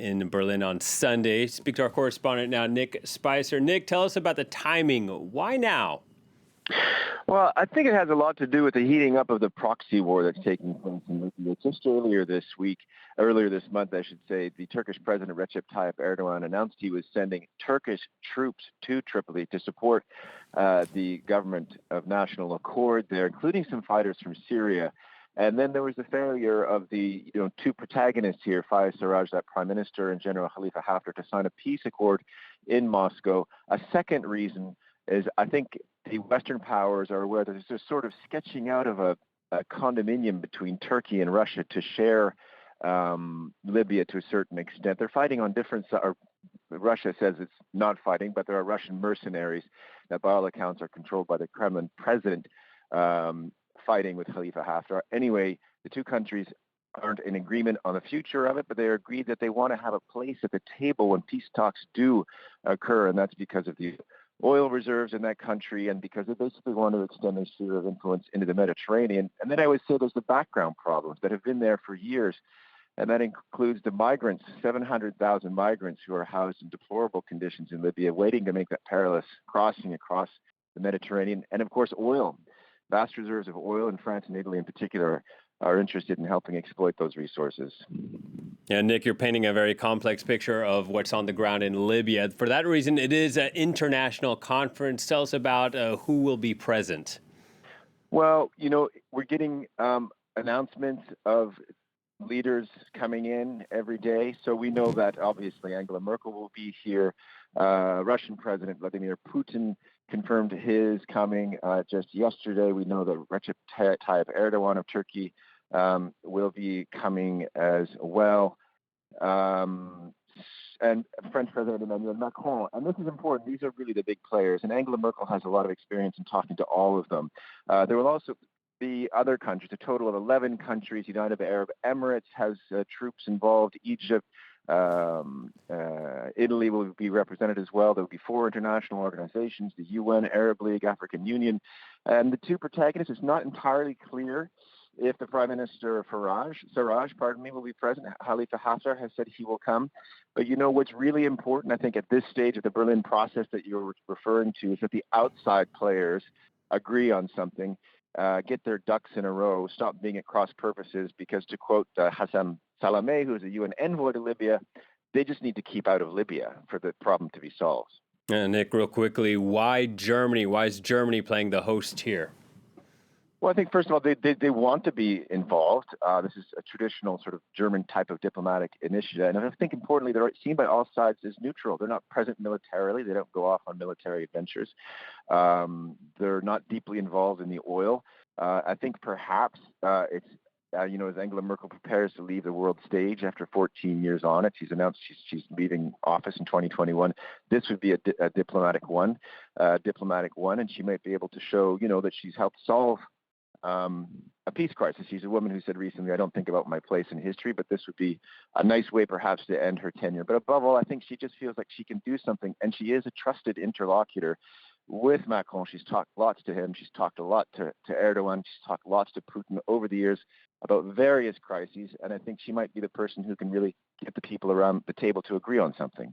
in Berlin on Sunday. Speak to our correspondent now, Nick Spicer. Nick, tell us about the timing. Why now? Well, I think it has a lot to do with the heating up of the proxy war that's taking place in Libya. Just earlier this month, I should say, the Turkish President Recep Tayyip Erdogan announced he was sending Turkish troops to Tripoli to support the government of national accord there, including some fighters from Syria. And then there was the failure of the two protagonists here, Fayez Sarraj, that prime minister, and General Khalifa Haftar, to sign a peace accord in Moscow. A second reason is I think the Western powers are aware that there's this sort of sketching out of a condominium between Turkey and Russia to share Libya to a certain extent. They're fighting on different sides. Russia says it's not fighting, but there are Russian mercenaries that by all accounts are controlled by the Kremlin president fighting with Khalifa Haftar. Anyway, the two countries aren't in agreement on the future of it, but they agreed that they want to have a place at the table when peace talks do occur, and that's because of the oil reserves in that country and because they basically want to extend their sphere of influence into the Mediterranean. And then I would say there's the background problems that have been there for years, and that includes the migrants, 700,000 migrants who are housed in deplorable conditions in Libya, waiting to make that perilous crossing across the Mediterranean. And of course, oil. Vast reserves of oil in France and Italy in particular are interested in helping exploit those resources. Yeah, Nick, you're painting a very complex picture of what's on the ground in Libya. For that reason, it is an international conference. Tell us about who will be present. Well, we're getting announcements of leaders coming in every day. So we know that obviously Angela Merkel will be here. Russian President Vladimir Putin confirmed his coming just yesterday. We know that Recep Tayyip Erdogan of Turkey will be coming as well. And French President Emmanuel Macron. And this is important. These are really the big players. And Angela Merkel has a lot of experience in talking to all of them. There will also be other countries, a total of 11 countries. United Arab Emirates has troops involved. Egypt, Italy will be represented as well. There will be 4 international organizations, the UN, Arab League, African Union. And the two protagonists, it's not entirely clear if the Prime Minister Sarraj, will be present. Khalifa Haftar has said he will come. But what's really important, I think, at this stage of the Berlin process that you're referring to is that the outside players agree on something, get their ducks in a row, stop being at cross purposes, because to quote Hassan Salameh, who is a UN envoy to Libya, they just need to keep out of Libya for the problem to be solved. Nick, real quickly, why Germany? Why is Germany playing the host here? Well, I think, first of all, they want to be involved. This is a traditional sort of German type of diplomatic initiative. And I think, importantly, they're seen by all sides as neutral. They're not present militarily. They don't go off on military adventures. They're not deeply involved in the oil. I think perhaps it's, as Angela Merkel prepares to leave the world stage after 14 years on it, she's announced she's leaving office in 2021. This would be a diplomatic one, and she might be able to show, that she's helped solve a peace crisis. She's a woman who said recently, I don't think about my place in history, but this would be a nice way perhaps to end her tenure. But above all, I think she just feels like she can do something, and she is a trusted interlocutor with Macron. She's talked lots to him. She's talked a lot to Erdogan. She's talked lots to Putin over the years about various crises, and I think she might be the person who can really get the people around the table to agree on something.